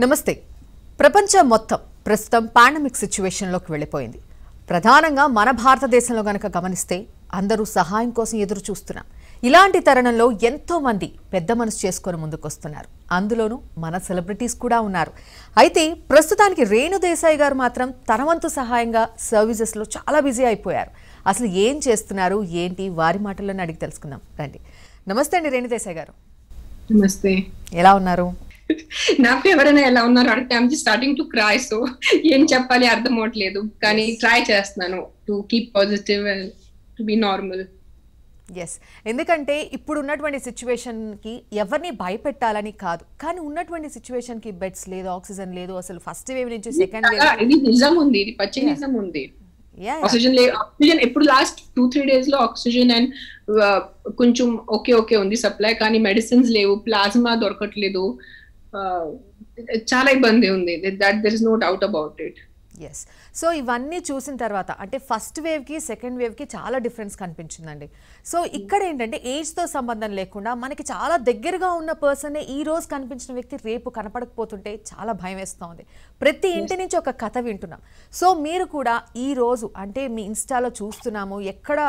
నమస్తే. ప్రపంచం మొత్తం ప్రస్తుతం పాండమిక్ సిచ్యువేషన్లోకి వెళ్ళిపోయింది. ప్రధానంగా మన భారతదేశంలో గనక గమనిస్తే అందరూ సహాయం కోసం ఎదురు చూస్తున్నారు. ఇలాంటి తరుణంలో ఎంతో మంది పెద్ద మనసు చేసుకొని ముందుకొస్తున్నారు. అందులోనూ మన సెలబ్రిటీస్ కూడా ఉన్నారు. అయితే ప్రస్తుతానికి రేణు దేశాయ్ గారు మాత్రం తన వంతు సహాయంగా సర్వీసెస్లో చాలా బిజీ అయిపోయారు. అసలు ఏం చేస్తున్నారు, ఏంటి, వారి మాటల్లోనే అడిగి తెలుసుకుందాం రండి. నమస్తే అండి రేణు దేశాయ్ గారు. నమస్తే. ఎలా ఉన్నారు? నాకు ఎవరైనా ఎలా ఉన్నారు అడిగితే I'm just starting to cry. So ఏం చెప్పాలి అర్థం అవట్లేదు, కానీ ట్రై చేస్తున్నాను to keep positive and to be normal. Yes, ఎందుకంటే ఇప్పుడు ఉన్నటువంటి సిచ్యువేషన్కి ఎవరిని భయపెట్టాలని కాదు, కానీ ఉన్నటువంటి సిచ్యువేషన్కి బెడ్స్ లేదు, ఆక్సిజన్ లేదు. అసలు ఫస్ట్ వేవ్ నుంచి సెకండ్ వేవ్ ఇది నిజం ఉంది, ఇది పచ్చి నిజం ఉంది. ఆక్సిజన్ లేదు. ఆక్సిజన్ ఎప్పుడు లాస్ట్ 2-3 days లో ఆక్సిజన్ అండ్ కొంచెం ఓకే ఉంది సప్లై, కానీ మెడిసిన్స్ లేవు, ప్లాస్మా దొరకట్లేదు, చాలా ఇబ్బంది ఉంది. That there is no doubt about it. Yes. So ఇవన్నీ చూసిన తర్వాత అంటే ఫస్ట్ వేవ్కి సెకండ్ వేవ్కి చాలా డిఫరెన్స్ కనిపించిందండి. సో ఇక్కడ ఏంటంటే ఏజ్తో సంబంధం లేకుండా మనకి చాలా దగ్గరగా ఉన్న పర్సనే ఈ రోజు కనిపించిన వ్యక్తి రేపు కనపడకపోతుంటే చాలా భయం వేస్తూ ఉంది. ప్రతి ఇంటి నుంచి ఒక కథ వింటున్నాం. సో మీరు కూడా ఈ రోజు అంటే మీ ఇన్స్టాలో చూస్తున్నాము, ఎక్కడ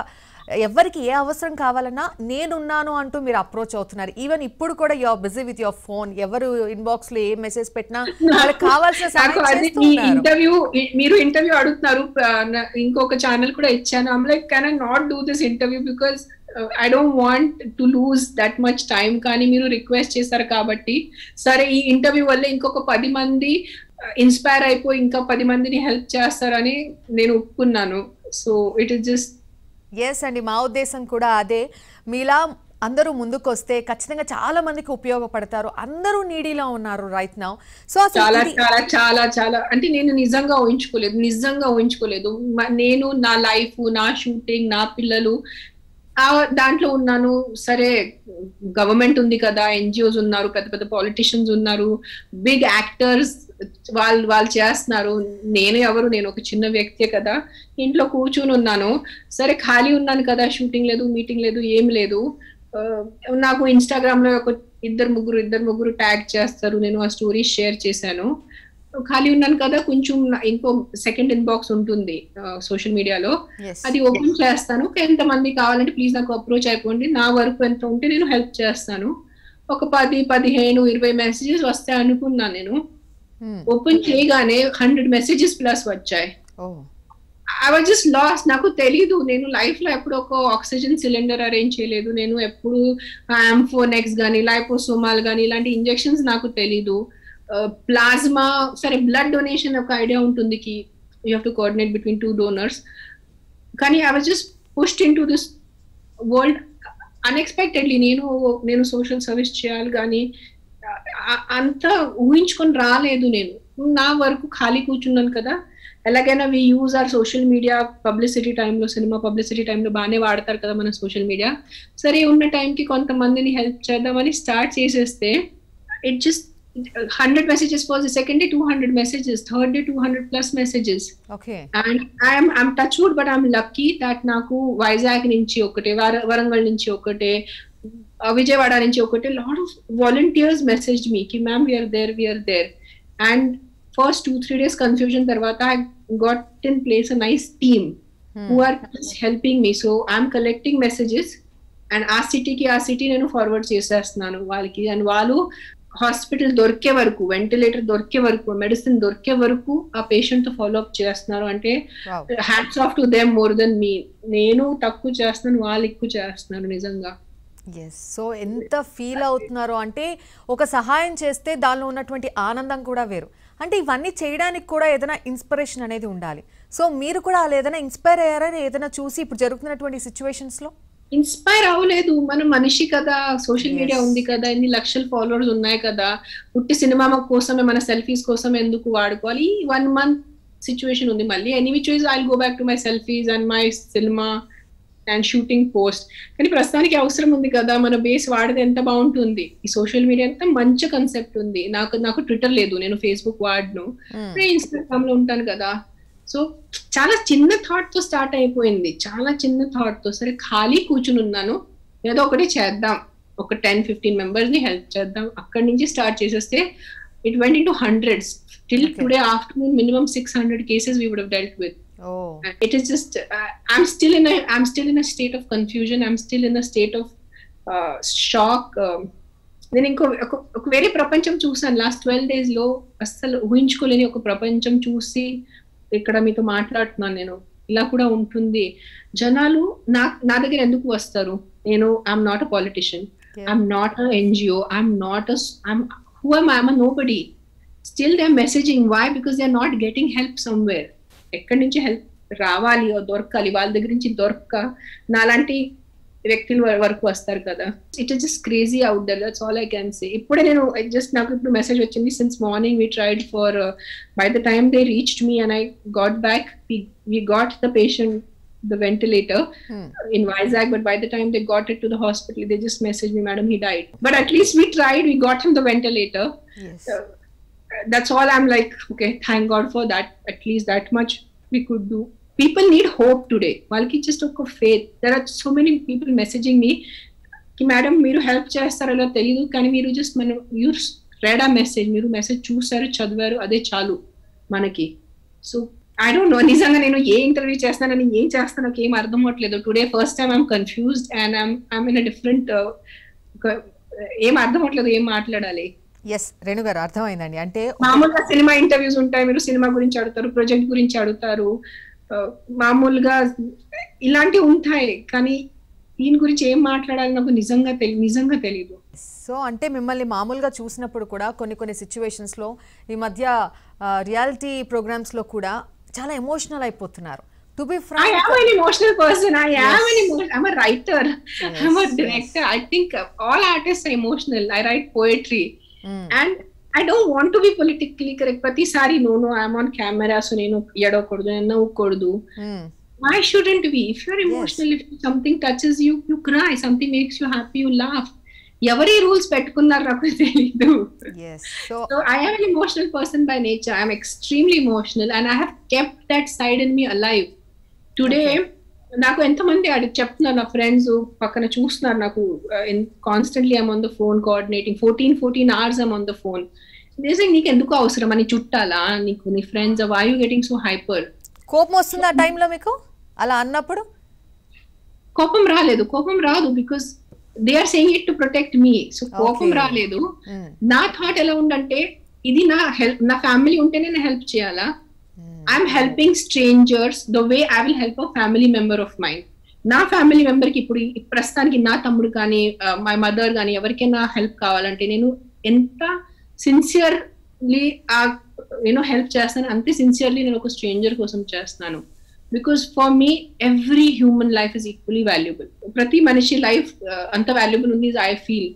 ఎవరికి ఏ అవసరం కావాలన్నా నేనున్నాను అంటూ మీరు అప్రోచ్ అవుతున్నారు. ఈవెన్ ఇప్పుడు కూడా you are busy with your phone. ఎవరు ఇన్బాక్స్ లో ఏ మెసేజ్ పెట్టినా వాళ్ళకి కావాల్సిన ఇంటర్వ్యూ అడుగుతున్నారు. ఇంకొక ఛానల్ కూడా ఇచ్చాను. I'm like can I not do this interview because I don't want to lose that much time, కానీ మీరు రిక్వెస్ట్ చేశారు కాబట్టి సరే ఈ ఇంటర్వ్యూ వల్ల ఇంకొక 10 మంది ఇన్స్పైర్ అయిపోయి ఇంకా 10 మందిని హెల్ప్ చేస్తారని నేను ఒప్పుకున్నాను. So it is just yes అండి, మా ఉద్దేశం కూడా అదే. మీలా అందరూ ముందుకు వస్తే ఖచ్చితంగా చాలా మందికి ఉపయోగపడతారు. అందరూ నీడీలో ఉన్నారు రైట్ నౌ. సో చాలా చాలా చాలా చాలా అంటే నేను నిజంగా ఊహించుకోలేదు. నేను నా లైఫ్, నా షూటింగ్, నా పిల్లలు దాంట్లో ఉన్నాను. సరే గవర్నమెంట్ ఉంది కదా, ఎన్జిఓస్ ఉన్నారు, పెద్ద పెద్ద పాలిటిషియన్స్ ఉన్నారు, బిగ్ యాక్టర్స్ వాళ్ళు చేస్తున్నారు. నేను ఒక చిన్న వ్యక్తే కదా, ఇంట్లో కూర్చుని ఉన్నాను. సరే ఖాళీ ఉన్నాను కదా, షూటింగ్ లేదు, మీటింగ్ లేదు, ఏం లేదు. నాకు ఇన్స్టాగ్రామ్ లో ఒక ఇద్దరు ముగ్గురు ట్యాగ్ చేస్తారు. నేను ఆ స్టోరీస్ షేర్ చేశాను. ఖాళీ ఉన్నాను కదా, కొంచెం ఇంకో సెకండ్ ఇన్బాక్స్ ఉంటుంది సోషల్ మీడియాలో, అది ఓపెన్ చేస్తాను. ఎంతమంది కావాలంటే ప్లీజ్ నాకు అప్రోచ్ అయిపోండి, నా వరకు ఎంత ఉంటే నేను హెల్ప్ చేస్తాను. ఒక 10, 15, 20 మెసేజెస్ వస్తాయి అనుకున్నాను. నేను ఓపెన్ చేయగానే 100 మెసేజెస్ ప్లస్ వచ్చాయి. I was just last. నాకు తెలీదు, నేను లైఫ్ లో ఎప్పుడు ఒక ఆక్సిజన్ సిలిండర్ అరేంజ్ చేయలేదు. నేను ఎప్పుడు ఆంఫోనెక్స్ గానీ, లైపోసోమాల్ గానీ ఇలాంటి ఇంజెక్షన్స్ నాకు తెలీదు. ప్లాస్మా సరే బ్లడ్ డొనేషన్ ఒక ఐడియా ఉంటుంది కి you have to coordinate between 2 donors, కానీ I was just pushed in to this world unexpectedly. నేను సోషల్ సర్వీస్ చేయాలి కానీ అంత ఊహించుకొని రాలేదు. నేను నా వరకు ఖాళీ కూర్చున్నాను కదా. ఎలాగైనా we use our social media publicity టైంలో, సినిమా పబ్లిసిటీ టైంలో బాగానే వాడతారు కదా మన సోషల్ మీడియా. సరే ఉన్న టైంకి కొంతమందిని హెల్ప్ చేద్దామని స్టార్ట్ చేసేస్తే it just 100 messages for the second day, 200 messages, third day 200+ messages. Okay. And I'm touched wood, but I'm lucky that నాకు వైజాగ్ నుంచి ఒకటే, వరంగల్ నుంచి ఒకటే, విజయవాడ నుంచి ఒకటే, lot of volunteers messaged me ki ma'am we are there. And first 2-3 days confusion తర్వాత I got in place a nice team who are helping me. So I'm collecting messages and ఆ city నేను forward చేసేస్తున్నాను వాళ్ళకి. And వాళ్ళు hospital దొరికే వరకు, ventilator దొరికే వరకు, మెడిసిన్ దొరికే వరకు ఆ పేషెంట్ తో ఫాలో అప్ చేస్తున్నారు. అంటే hats off to them more than me. నేను తక్కువ చేస్తున్నాను, వాళ్ళు ఎక్కువ చేస్తున్నారు నిజంగా. ఎస్. సో ఎంత ఫీల్ అవుతున్నారు అంటే ఒక సహాయం చేస్తే దానిలో ఉన్నటువంటి ఆనందం కూడా వేరు. అంటే ఇవన్నీ చేయడానికి కూడా ఏదైనా ఇన్స్పిరేషన్ అనేది ఉండాలి. సో మీరు కూడా అలా ఏదైనా ఇన్స్పైర్ అయ్యారని ఏదైనా చూసి ఇప్పుడు జరుగుతున్నటువంటి సిచ్యువేషన్స్ లో? ఇన్స్పైర్ అవ్వలేదు, మనం మనిషి కదా, సోషల్ మీడియా ఉంది కదా, ఎన్ని లక్షల ఫాలోవర్స్ ఉన్నాయి కదా, పుట్టి సినిమా కోసమే మన సెల్ఫీస్ కోసం ఎందుకు వాడుకోవాలి? 1 month సిచ్యువేషన్ ఉంది. మళ్ళీ any which wise I will go back to my selfies and my cinema and shooting post. కానీ ప్రస్తుతానికి అవసరం ఉంది కదా, మన బేస్ వాడితే ఎంత బాగుంటుంది. ఈ సోషల్ మీడియా అంతా మంచి కాన్సెప్ట్ ఉంది. నాకు ట్విట్టర్ లేదు, నేను ఫేస్బుక్ వాడను, ఇన్స్టాగ్రామ్ లో ఉంటాను కదా. సో చాలా చిన్న థాట్ తో స్టార్ట్ అయిపోయింది, చాలా చిన్న థాట్ తో. సరే ఖాళీ కూర్చుని ఉన్నాను, ఏదో ఒకటి చేద్దాం, ఒక 10-15 members ని హెల్ప్ చేద్దాం, అక్కడి నుంచి స్టార్ట్ చేసేస్తే it went into hundreds. Till today afternoon, minimum 600 cases we would have dealt with. It is just I'm still in a state of confusion. I'm still in a state of shock. నేను ఒక వేరే ప్రపంచం చూసాను last 12 days లో. అస్సలు ఊహించుకోలేని ఒక ప్రపంచం చూసి ఇక్కడ మీతో మాట్లాడుతున్నాను. నేను ఇలా కూడా ఉంటుంది. జనాలు నా దగ్గర ఎందుకు వస్తారు? నేను I'm not a politician, I'm not a NGO, who am I? I'm a nobody. Still they're messaging. Why? Because they're not getting help somewhere. ఎక్కడి నుంచి హెల్ప్ రావాలి దొరకాలి, వాళ్ళ దగ్గర నుంచి దొరక్క నాలాంటి వ్యక్తుల వరకు వస్తారు కదా. It is just crazy out there. That's all I can say. ఇప్పుడే నేను నాకు ఇప్పుడు మెసేజ్ వచ్చింది. Since morning we tried for by the time they reached me and I got back, we got the patient the ventilator in Vizag, but by the time they got it to the hospital, they just messaged me, madam, he died. But at least we tried, we got him the ventilator. Yes. That's all. I'm like, okay, thank God for that. At least that much we could do. People need hope today. Valki just took a faith. There are so many people messaging me ki madam meeru help chestaralo telidu kani meeru just you read a message, meeru message chusaru chadivaru ade chalu manaki. So I don't know. నిజంగా నేను ఏ interview చేస్తానని ఏం చేస్తానో ఏం అర్థం అవ్వట్లేదు. Today first time I'm confused and I'm in a different, ఏం అర్థం అవ్వట్లేదు ఏం మాట్లాడాలి. ఎస్ రేణు గారు అర్థమైందండి. అంటే మామూలుగా సినిమా ఇంటర్వ్యూస్ ఉంటాయి, మీరు సినిమా గురించి అడుగుతారు, ప్రాజెక్ట్ గురించి అడుగుతారు, మామూలుగా ఇలాంటివి ఉంటాయి. కానీ దీని గురించి ఏం మాట్లాడాలి నాకు నిజంగా తెలియదు. సో అంటే మిమ్మల్ని మామూలుగా చూసినప్పుడు కూడా కొన్ని సిచ్యువేషన్స్లో ఈ మధ్య రియాలిటీ ప్రోగ్రామ్స్లో కూడా చాలా ఎమోషనల్ అయిపోతున్నారు. To be frank, I am an emotional person. I'm a writer. I'm a director. I think all artists are emotional. I write poetry. And I don't want to be politically correct. Pratisari, no, I'm on camera, so nenu yadakodu, navukkodu. Why shouldn't we? If you're emotional, if something touches you, you cry. Something makes you happy, you laugh. ఎవరి rules పెట్టుకున్నారు నాకు తెలీదు. So I am an emotional person by nature. I am extremely emotional and I have kept that side in me alive. Today నాకు ఎంతమంది చెప్తున్నారు, నా friends పక్కన చూస్తున్నారు నాకు, constantly I'm on the phone coordinating 14 hours I'm on the phone. నిజంగా నీకు ఎందుకు అవసరం అని చుట్టాలా నీకు నీ friends? Why you getting so hyper? కోపం వస్తుంది ఆ టైంలో మీకు అలా అన్నప్పుడు? కోపం రాదు because they are saying it to protect me. So కోపం రాలేదు. నా థాట్ ఎలా ఉందంటే, ఇది నా ఫ్యామిలీ ఉంటేనే నేను హెల్ప్ చేయాలా? I'm helping strangers the way I will help a family member of mind. నా ఫ్యామిలీ మెంబర్ కి ఇప్పుడు ప్రస్తుతానికి నా తమ్ముడు కానీ మై మదర్ కానీ ఎవరికైనా హెల్ప్ కావాలంటే నేను ఎంత సిన్సియర్లీ హెల్ప్ చేస్తాను, అంతే సిన్సియర్లీ నేను ఒక స్ట్రేంజర్ కోసం చేస్తున్నాను. Because for me, every human life is equally valuable. Prati manishi life anta valuable undi, I feel.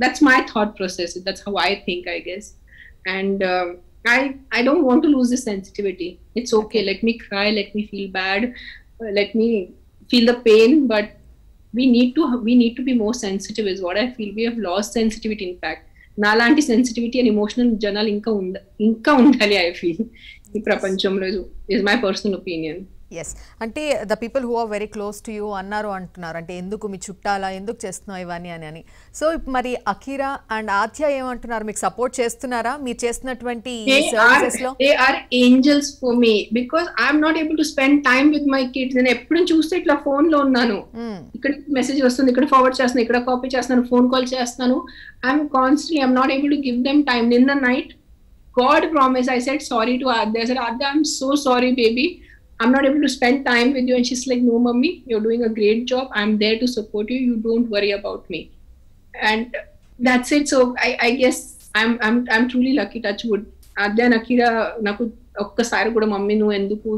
That's my thought process. That's how I think, I guess. And I don't want to lose this sensitivity. It's okay. Let me cry. Let me feel bad. Let me feel the pain. But we need to be more sensitive. Is what I feel. We have lost sensitivity. In fact, nalanti sensitivity and emotional janal inka undali. I feel. ఈ ప్రపంచంలో is my personal opinion. Yes అంటే the people who are very close to you అంటున్నారు అంటే ఎందుకు మీ చుట్టాలా, ఎందుకు చేస్తున్నావు ఇవన్నీ అని. సో మరి అఖీరా అండ్ ఆద్య ఏమంటున్నారు? మీకు సపోర్ట్ చేస్తున్నారా మీరు చేస్తున్నటువంటి సర్వీసెస్ లో? They are angels for me because I'm not able to spend time with my kids. నేను ఎప్పుడు చూస్తే ఇట్లా ఫోన్ లో ఉన్నాను, ఇక్కడ మెసేజ్ వస్తుంది, ఇక్కడ ఫార్వర్డ్ చేస్తున్నాను, ఇక్కడ కాపీ చేస్తున్నాను, ఫోన్ కాల్ చేస్తున్నాను. I'm not able to give them time. నిన్న night God promised, I said sorry to Adya. I said, Adya, I'm so sorry, baby. I'm not able to spend time with you. And she's like, no, mommy, you're doing a great job. I'm there to support you. You don't worry about me. And that's it. So I guess I'm truly lucky, touch wood. Adya and Akhira, naku ఒక్కసారి కూడా mummy నువ్వు ఎందుకు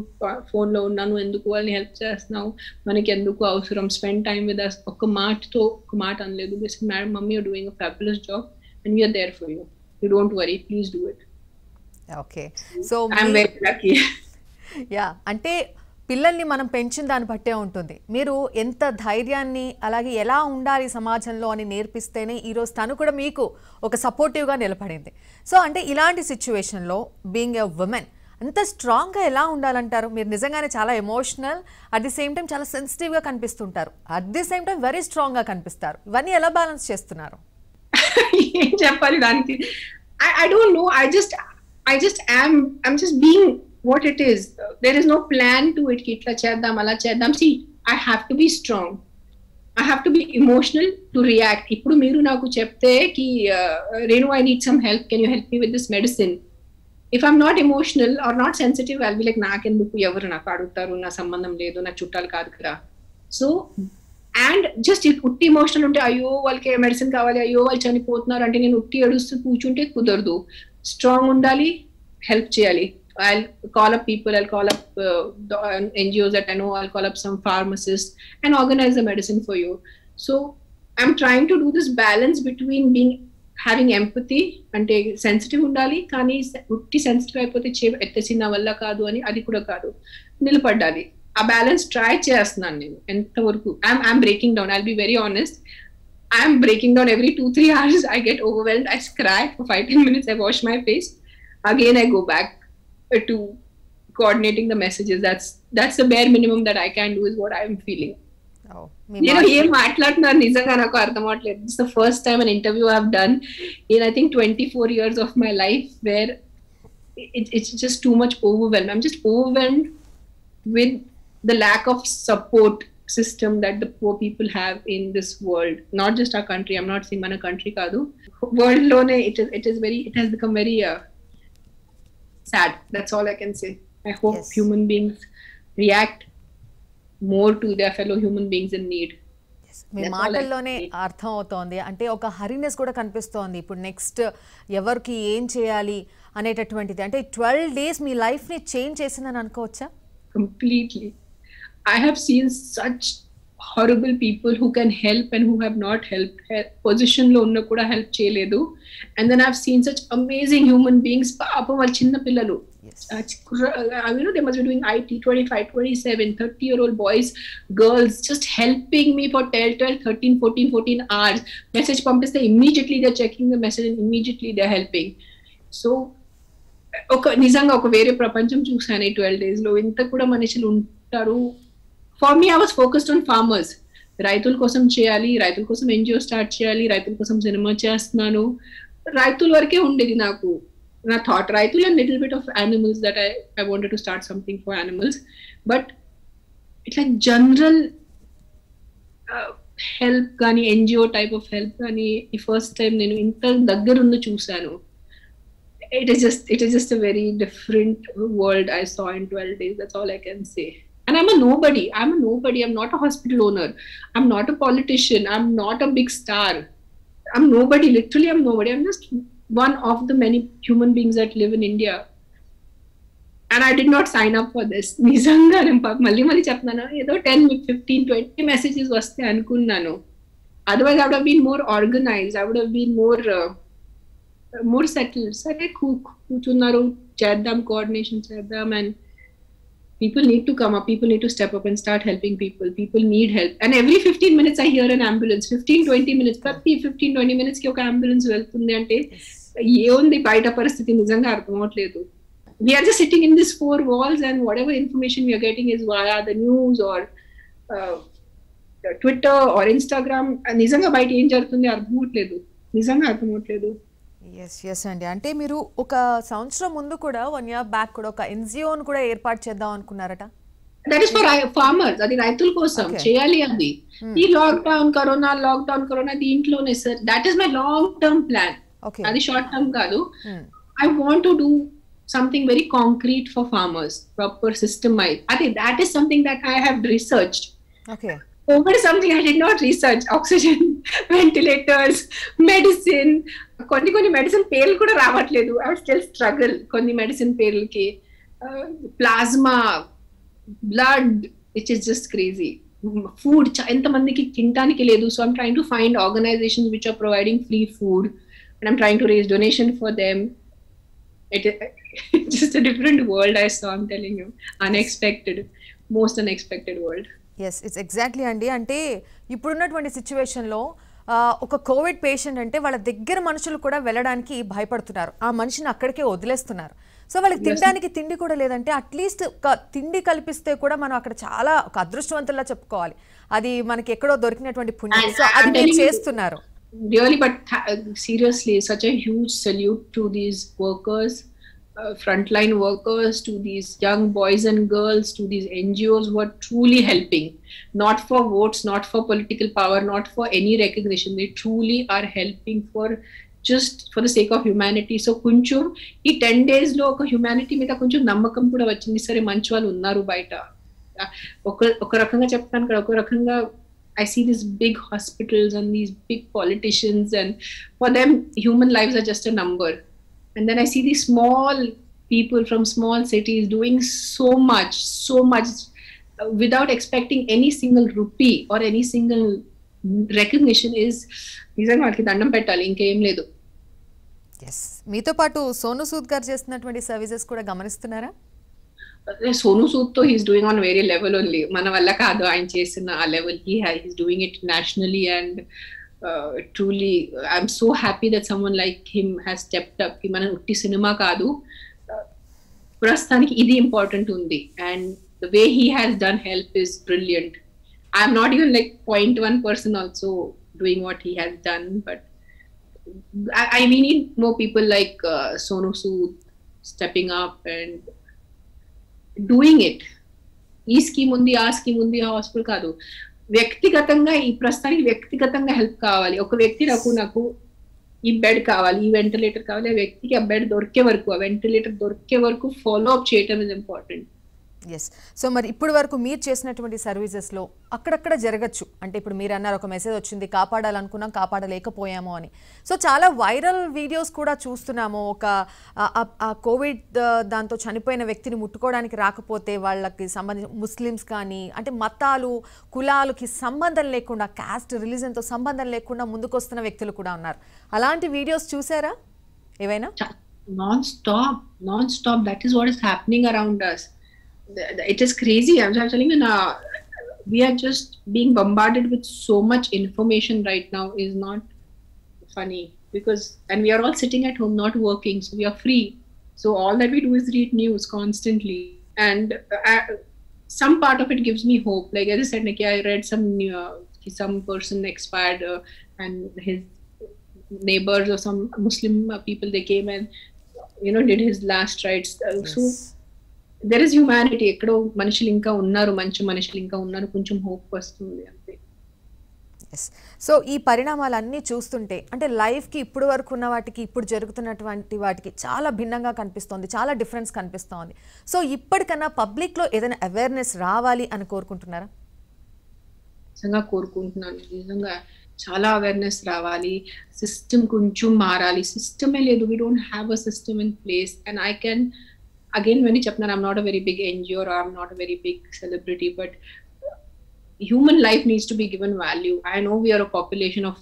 phone లో ఉన్నాను, ఎందుకు వాళ్ళని help చేస్తున్నావు, మనకి ఎందుకు అవసరం, స్పెండ్ టైమ్ విత్ us, ఒక మాట అనలేదు. Madam, mummy you're doing a fabulous job and we are there for you. You don't worry, please do it. Okay, so I'm very lucky. Yeah, అంటే పిల్లల్ని మనం పెంచిన దాన్ని బట్టే ఉంటుంది. మీరు ఎంత ధైర్యాన్ని అలాగే ఎలా ఉండాలి సమాజంలో అని నేర్పిస్తేనే ఈరోజు తను కూడా మీకు ఒక సపోర్టివ్గా నిలబడింది. సో అంటే ఇలాంటి సిచ్యువేషన్లో బీయింగ్ ఎ ఉమెన్ అంత స్ట్రాంగ్గా ఎలా ఉండాలంటారు? మీరు నిజంగానే చాలా emotional, at the same time చాలా సెన్సిటివ్గా కనిపిస్తుంటారు, at the same time very స్ట్రాంగ్గా కనిపిస్తారు. ఇవన్నీ ఎలా బ్యాలెన్స్ చేస్తున్నారు? ఏం చెప్పాలి దానికి? I don't know. I just am. I'm just being what it is. There is no plan to it. Kitla cheddam, ala cheddam. See, I have to be strong. I have to be emotional to react. Ippudu meeru naaku chepte ki Renu, I need some help. Can you help me with this medicine? If I'm not emotional or not sensitive, I'll be like, naakenduku evaru naaku adutaru, na sambandham ledu, na chuttalu kaadu kada. So, and just ఉట్టి emotional ఉంటే అయ్యో వాళ్ళకి medicine కావాలి, అయ్యో వాళ్ళు చనిపోతున్నారు అంటే నేను ఉట్టి ఏడుస్తూ కూర్చుంటే కుదరదు. స్ట్రాంగ్ ఉండాలి, హెల్ప్ చేయాలి. I'll call up people, I'll call up NGOs that I know, I'll call up some pharmacists and organize the medicine for you. So I'm trying to do this balance between having empathy అంటే sensitive ఉండాలి, కానీ ఉట్టి sensitive అయిపోతే ఎత్తేసి నా వల్ల కాదు అని అది కూడా కాదు, నిలబడాలి. ఆ బ్యాలెన్స్ ట్రై చేస్తున్నాను నేను ఎంతవరకు. I'm breaking down. I'll be very honest. I'm breaking down every 2-3 hours. I get overwhelmed. I cry for 5-10 minutes. I wash my face. Again, I go back to coordinating the messages. That's the bare minimum that I can do is what I am feeling. నేను ఏం మాట్లాడుతున్నారు నిజంగా నాకు అర్థం అవట్లేదు. This is the first time an interview I've done in I think 24 years of my life where it's just too much overwhelmed. I'm just overwhelmed with the lack of support system that the poor people have in this world. Not just our country. I'm not saying mana country kaadu. World lone it has become very sad. That's all I can say. I hope human beings react more to their fellow human beings in need. మీ మాటల్లోనే అర్థం అవుతోంది. అంటే ఒక హరీనెస్ కూడా కనిపిస్తోంది. ఇప్పుడు next ఎవరికి ఏం చేయాలి అనేటటువంటిది. అంటే 12 days మీ లైఫ్ని చేంజ్ చేసిందని అనుకోవచ్చా? Completely. I have seen such horrible people who can help and who have not helped. Position lo unna kuda help cheyaledu. And then I've seen such amazing human beings. Paapam vaal chinna pillalu. You know, they must be doing IT, 25, 27, 30-year-old boys, girls, just helping me for 13, 14 hours. Message pumpiste, immediately they're checking the message and immediately they're helping. So, నిజంగా ఒక వేరే ప్రపంచం చూసాను ఈ 12 days లో. ఇంత కూడా మనుషులు ఉంటారు. For me I was focused on farmers. రైతుల కోసం చేయాలి, రైతుల కోసం ఎన్జిఓ స్టార్ట్ చేయాలి, రైతుల కోసం సినిమా చేస్తున్నాను. రైతుల వరకే ఉండేది నాకు నా థాట్. రైతులు and little bit of animals that I wanted to start something for animals. But ఇట్లా జనరల్ హెల్ప్ కానీ ఎన్జిఓ టైప్ ఆఫ్ హెల్ప్ కానీ ఈ ఫస్ట్ టైం నేను ఇంత దగ్గరుండి చూశాను. It is just a very different world I saw in 12 days. That's all I can say. And I'm a nobody. I'm not a hospital owner. I'm not a politician. I'm not a big star. I'm nobody. Literally, I'm nobody. I'm just one of the many human beings that live in India. And I did not sign up for this. Nizanga malli cheptana edo 10, 15, 20 messages vaste anukunnanu. Otherwise, I would have been more organized. I would have been more settled. Sare కూర్చున్నారు, చేద్దాం, coordination చేద్దాం. And people need to come up. People need to step up and start helping people. People need help. And every 15 minutes I hear an ambulance. 15-20 minutes. ప్రతి 15-20 minutes కి ఒక ambulance వెళ్తుంది అంటే ఏముంది బయట పరిస్థితి నిజంగా అర్థం అవట్లేదు. We are just sitting in these 4 walls and whatever information we are getting is via the news or Twitter or Instagram. నిజంగా బయట ఏం జరుగుతుంది అర్థం అవట్లేదు. నిజంగా అర్థం అవట్లేదు. ఎస్ అండి. అంటే మీరు ఒక సంవత్సరం ముందు కూడా 1 year బ్యాక్ కూడా ఒక ఎన్జిఓను కూడా ఏర్పాటు చేద్దాం అనుకున్నారట. That is for farmers. అది రైతుల కోసం చేయాలి. అది ఈ లాక్డౌన్ కరోనా దీంట్లోనే sir. That is my long term plan. అది షార్ట్ టర్మ్ కాదు. I want to do something very concrete for farmers. Proper system. that is something that I have researched. Okay. COVID is something I did not research. Oxygen, ventilators, medicine. కొన్ని medicine పేర్లు కూడా రావట్లేదు. I would still struggle కొన్ని medicine పేర్లకి. Plasma, blood, which is just crazy. Food ఎంతమందికి తినడానికి లేదు. So I'm trying to find organizations which are providing free food and I'm trying to raise donation for them. It's just a different world I saw. I'm telling you, unexpected, most unexpected world. Yes, it's exactly అండి. అంటే ఇప్పుడున్నటువంటి సిచ్యువేషన్లో ఒక Covid patient అంటే వాళ్ళ దగ్గర మనుషులు కూడా వెళ్ళడానికి భయపడుతున్నారు. ఆ మనిషిని అక్కడికే వదిలేస్తున్నారు. సో వాళ్ళకి తినడానికి తిండి కూడా లేదంటే అట్లీస్ట్ తిండి కల్పిస్తే కూడా మనం అక్కడ చాలా ఒక అదృష్టవంతుల్లా చెప్పుకోవాలి. అది మనకి ఎక్కడో దొరికినటువంటి పుణ్యం. సో అది మీరు చేస్తున్నారు. really, but seriously, such a huge salute to these workers, frontline workers, to these young boys and girls, to these NGOs who are truly helping, not for votes, not for political power, not for any recognition. They truly are helping for just for the sake of humanity. So కొంచెం ఈ 10 days లో ఒక humanity మీద కొంచెం నమ్మకం కూడా వచ్చింది. సరే మంచి వాళ్ళు ఉన్నారు బయట. ఒక రకంగా చెప్తాను కదా, ఒక రకంగా I see these big hospitals and these big politicians, and for them, human lives are just a number. And then I see these small people from small cities doing so much, without expecting any single rupee or any single recognition. Is నిజంగా వాళ్ళకి దండం పెట్టాలి, ఇంకేం లేదు. Yes, మీతో పాటు సోను సూద్ గారు చేస్తున్నటువంటి సర్వీసెస్ కూడా గమనిస్తున్నారా? సోను సూద్ తో హీస్ డూయింగ్ ఆన్ వేరే లెవెల్ ఓన్లీ. మన వల్ల కాదు ఆయన చేసిన ఆ level. He's doing it nationally, and truly I'm so happy that someone like him has stepped up. మన ఉట్టి సినిమా కాదు, ప్రస్తుతానికి ఇది ఇంపార్టెంట్ ఉంది. And the way he has done help is brilliant. I'm not even like 0.1% also doing what he has done, but we need more people like Sonu Sood stepping up and doing it. ఈ scheme ఉంది, ఆ scheme ఉంది, ఆ hospital కాదు, వ్యక్తిగతంగా ఈ ప్రస్తుతానికి వ్యక్తిగతంగా హెల్ప్ కావాలి. ఒక వ్యక్తి నాకు ఈ బెడ్ కావాలి, ఈ వెంటిలేటర్ కావాలి, ఆ వ్యక్తికి ఆ బెడ్ దొరికే వరకు, ఆ వెంటిలేటర్ దొరికే వరకు ఫాలో అప్ చేయటం ఇస్ ఇంపార్టెంట్. ఎస్. సో మరి ఇప్పటి వరకు మీరు చేసినటువంటి సర్వీసెస్లో అక్కడక్కడ జరగచ్చు, అంటే ఇప్పుడు మీరు అన్నారు ఒక మెసేజ్ వచ్చింది, కాపాడాలనుకున్నాం కాపాడలేకపోయాము అని. సో చాలా వైరల్ వీడియోస్ కూడా చూస్తున్నాము. ఒక కోవిడ్ దాంతో చనిపోయిన వ్యక్తిని ముట్టుకోవడానికి రాకపోతే వాళ్ళకి సంబంధించి ముస్లిమ్స్ కానీ, అంటే మతాలు కులాలకి సంబంధం లేకుండా, కాస్ట్ రిలీజన్తో సంబంధం లేకుండా ముందుకొస్తున్న వ్యక్తులు కూడా ఉన్నారు. అలాంటి వీడియోస్ చూసారా ఏవైనా? Non stop that is what is happening around us. It is crazy. I'm telling you now, we are just being bombarded with so much information right now. Is not funny, because and we are all sitting at home not working, so we are free. So all that we do is read news constantly, and some part of it gives me hope. Like as I said, Nikki, I read some person expired, and his neighbors or some Muslim people, they came and did his last rites. So there is humanity. ఎక్కడో మనుషులు ఇంకా ఉన్నారు, మంచి మనుషులు ఇంకా ఉన్నారు, కొంచెం hope వస్తుంది అంతే. ఎస్. సో ఈ పరిణామాలన్నీ చూస్తుంటే అంటే లైఫ్కి ఇప్పుడు వరకు ఉన్న వాటికి ఇప్పుడు జరుగుతున్నటువంటి వాటికి చాలా భిన్నంగా కనిపిస్తోంది, చాలా డిఫరెన్స్ కనిపిస్తోంది. సో ఇప్పటికన్నా పబ్లిక్లో ఏదైనా అవేర్నెస్ రావాలి అని కోరుకుంటున్నారా? నిజంగా కోరుకుంటున్నాను. నిజంగా చాలా అవేర్నెస్ రావాలి, సిస్టమ్ కొంచెం మారాలి. సిస్టమే లేదు, we don't have a system in place. And I can again when you chapna, I'm not a very big NGO or I'm not a very big celebrity, but human life needs to be given value. I know we are a population of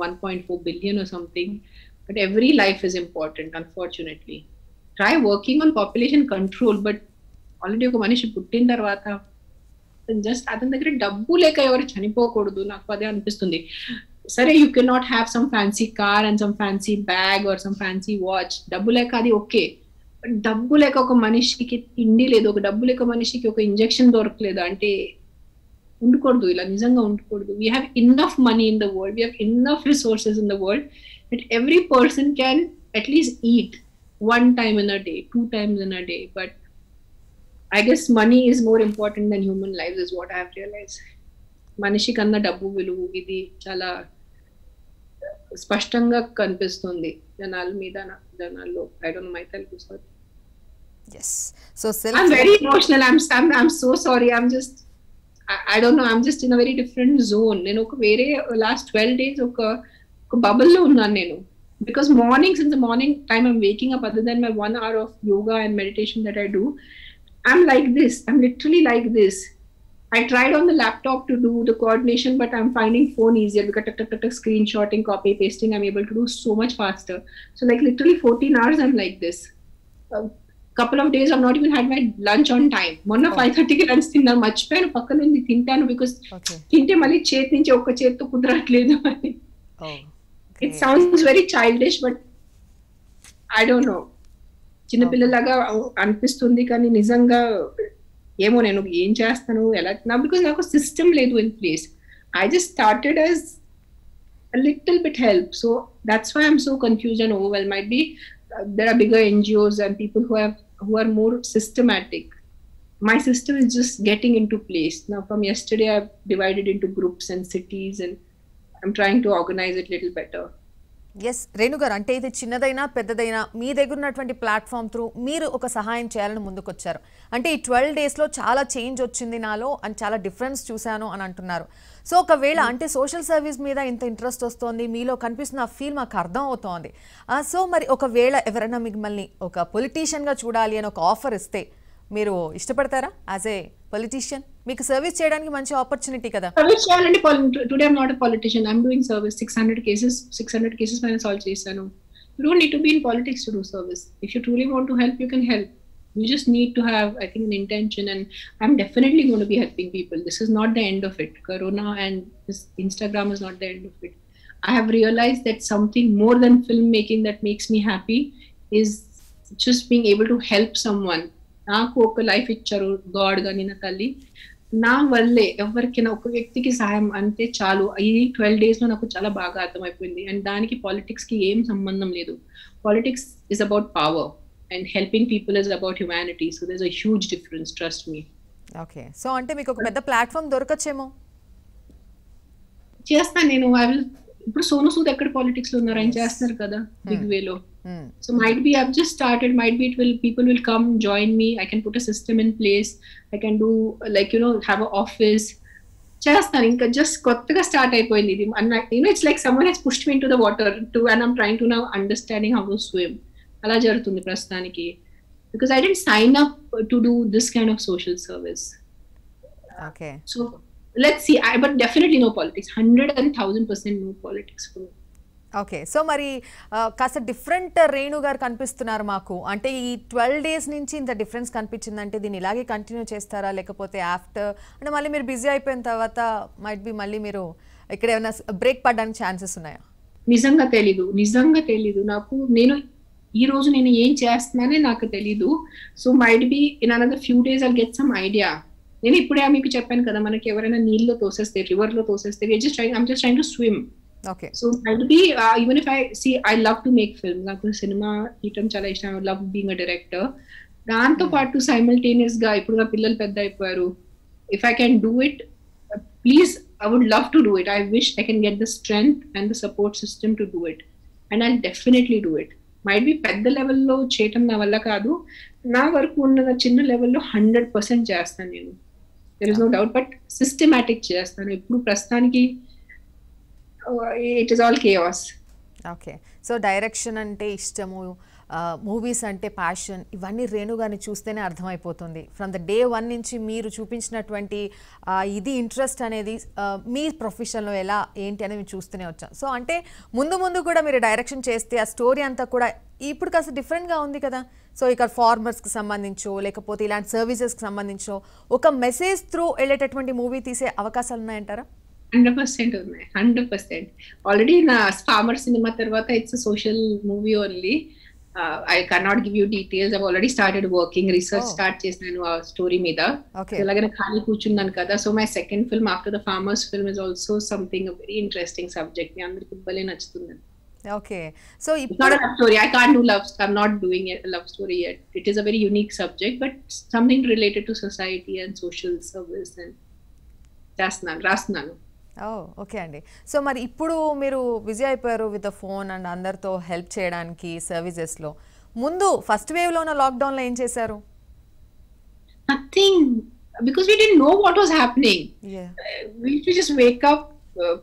1.4 billion or something, but every life is important, unfortunately. Try working on population control, but already oka manishi puttin tarvata just adan దగ్గర డబ్బు లేక ఎవరు చనిపోకూడదు. నాకు అదే అనిపిస్తుంది. సరే, you cannot have some fancy car and some fancy bag or some fancy watch. డబ్బు లేక అది ఓకే. డబ్బు లేక ఒక మనిషికి తిండి లేదు, ఒక డబ్బు లేక మనిషికి ఒక ఇంజెక్షన్ దొరకలేదు అంటే ఉండకూడదు. ఇలా నిజంగా ఉండకూడదు. We have enough money in the world, we have enough resources in the world that every person can at least eat 1 time in a day, 2 times in a day. But I guess money is more important than human lives is what I have realized. మనిషి కన్నా డబ్బు విలువ ఇది చాలా స్పష్టంగా కనిపిస్తుంది జనాల మీద, జనాల్లో. I don't know, my Telugu is sorry. Yes. So I'm very emotional. I'm so sorry. I don't know. I'm just in a very different zone. నేను ఒక వేరే last 12 days ఒక bubble లో ఉన్నాను నేను. Because since the morning time I'm waking up, other than my 1 hour of yoga and meditation that I do, I'm like this. I'm literally like this. I tried on the laptop to do the coordination, but I'm finding phone easier because screenshotting, copy pasting, I'm able to do so much faster. So like literally 14 hours I'm like this. Couple of days I've not even had my lunch on time. Monna 5:30 ki lunch తిన్నాను, మర్చిపోయాను పక్కన ఉంది తింటాను, because తింటే మళ్ళీ చేతి నుంచి ఒక్క చేతితో కుదరట్లేదు అని. It sounds very childish, but I don't know. చిన్నపిల్లలాగా అనిపిస్తుంది, కానీ నిజంగా ఏమో నేను ఏం చేస్తాను ఎలా, బికాస్ నాకు సిస్టమ్ లేదు in place. I just started as a little bit help. So that's why I'm so confused and overwhelmed. Might be there are bigger NGOs and people who are more systematic. My system is just getting into place now. From yesterday I've divided into groups and cities, and I'm trying to organize it a little better. Yes Renu గారు, అంటే ఇది చిన్నదైనా పెద్దదైనా మీ దగ్గర ఉన్నటువంటి platform through మీరు ఒక సహాయం చేయాలని ముందుకొచ్చారు. అంటే ఈ 12 డేస్లో చాలా చేంజ్ వచ్చింది నాలో అండ్ చాలా డిఫరెన్స్ చూశాను అని అంటున్నారు. సో ఒకవేళ అంటే సోషల్ సర్వీస్ మీద ఇంత ఇంట్రెస్ట్ వస్తుంది, మీలో కనిపిస్తున్న ఆ ఫీల్ మాకు అర్థం అవుతోంది. సో మరి ఒకవేళ ఎవరైనా మిమ్మల్ని ఒక పొలిటీషియన్గా చూడాలి అని ఒక ఆఫర్ ఇస్తే మీరు ఇష్టపడతారా? యాజ్ ఏ పొలిటీషియన్ మీకు సర్వీస్ చేయడానికి మంచి ఆపర్చునిటీ కదా. సర్వీస్ చేయాలంటే today I'm not a politician, I'm doing service. 600 cases పైన సాల్వ్ చేశాను. You don't need to be in politics to do service. If you truly want to help, you can help. You just need to have, I think, an intention, and I'm definitely going to be helping people. This is not the end of it. Corona and this Instagram is not the end of it. I have realized that something more than filmmaking that makes me happy is just being able to help someone. నాకు ఒక life ఇచ్చారు God గాని నా తల్లి, నా వల్లే ఎవరికైనా ఒక వ్యక్తికి సహాయం అంతే చాలు. ఈ 12 days లో నాకు చాలా బాగా అర్థమైపోయింది. అండ్ దానికి పాలిటిక్స్ కి ఏం సంబంధం లేదు. Politics is about power and helping people is about humanity. So there is a huge difference, trust me. Okay, so అంటే మీకు ఒక పెద్ద ప్లాట్ఫామ్ దొరకచ్చేమో. చేస్తాను నేను. ఇప్పుడు సోను సూద్ ఎక్కడ పాలిటిక్స్ లో ఉన్నారు, ఆయన చేస్తున్నారు కదా బిగ్ వేలో. So might be I've just started, might be people will come join me. I can put a system in place. I can do have an office. Chestanu inka just kottaga start ayipoyindi idi. And it's like someone has pushed me into the water and I'm trying to now understanding how to swim. Ala jarutundi prastaniki, because I didn't sign up to do this kind of social service. Okay. So let's see. But definitely no politics. 100,000% no politics for me. Okay, so మరి కాస్త different Renu గారు కనిపిస్తున్నారు మాకు. అంటే ఈ 12 days నుంచి ఇంత difference కనిపించిందంటే దీన్ని ఇలాగే కంటిన్యూ చేస్తారా, లేకపోతే ఆఫ్టర్ అంటే మళ్ళీ మీరు బిజీ అయిపోయిన తర్వాత మైట్ బి మళ్ళీ మీరు ఇక్కడ ఏమైనా బ్రేక్ పడడానికి ఛాన్సెస్ ఉన్నాయా? నిజంగా తెలీదు నాకు. ఈ రోజు నేను ఏం చేస్తున్నానే నాకు తెలీదు. So might be in another few days I'll get some idea. నేను ఇప్పుడే మీకు చెప్పాను కదా, మనకి ఎవరైనా నీళ్ళలో తోసేస్తే, రివర్ లో తోసేస్తే, I'm just trying to swim. Okay. So might be even if I love to make films. నాకు సినిమా తీయటం చాలా ఇష్టం. I love being a director. దాంతో పాటు సైమల్టేనియస్ గా ఇప్పుడు నా పిల్లలు పెద్ద అయిపోయారు. If I can do it, please, I would love to do it. I wish I can get the strength and the support system to do it, and I'll definitely do it. Might be పెద్ద లెవెల్లో చేయటం నా వల్ల కాదు. నా వరకు ఉన్న చిన్న లెవెల్లో 100% చేస్తాను నేను. There is no doubt. But systematic చేస్తాను. ఇప్పుడు ప్రస్తుతానికి it is all chaos. Okay, so direction అంటే ఇష్టము, మూవీస్ అంటే ప్యాషన్, ఇవన్నీ రేణు గారిని చూస్తేనే అర్థమైపోతుంది. ఫ్రమ్ ద డే 1 నుంచి మీరు చూపించినటువంటి ఇది ఇంట్రెస్ట్ అనేది మీ ప్రొఫెషన్లో ఎలా ఏంటి అనేది మేము చూస్తూనే వచ్చాం. సో అంటే ముందు కూడా మీరు డైరెక్షన్ చేస్తే ఆ స్టోరీ అంతా కూడా ఇప్పుడు కాస్త డిఫరెంట్గా ఉంది కదా. సో ఇక్కడ ఫార్మర్స్కి సంబంధించో లేకపోతే ఇలాంటి సర్వీసెస్కి సంబంధించో ఒక మెసేజ్ త్రూ వెళ్ళేటటువంటి మూవీ తీసే అవకాశాలు ఉన్నాయంటారా? 100% ఉన్నాయి. 100%. ఆల్రెడీ నా ఫార్మర్ సినిమా తర్వాత it's social movie only. I cannot give you details. I've already started working, research start చేశాను ఆ స్టోరీ మీద. అలాగే ఖాళీ కూర్చున్నాను కదా. So my second film after the farmers film is also something very interesting subject. మీ అందరికి భలే నచ్చుతుంది. Okay, so it's not a love story. I can't do love. I'm not doing a love story yet. It is a very unique subject, but something related to society and social service and రాస్తున్నాను. Okay అండి. So మరి ఇప్పుడు మీరు busy అయిపోయారు with the phone and అందరితో help చేయడానికి సర్వీసెస్లో. ముందు ఫస్ట్ వేవ్లో ఉన్న లాక్డౌన్లో ఏం చేశారు? Nothing, because we didn't know what was happening. We used to just wake up,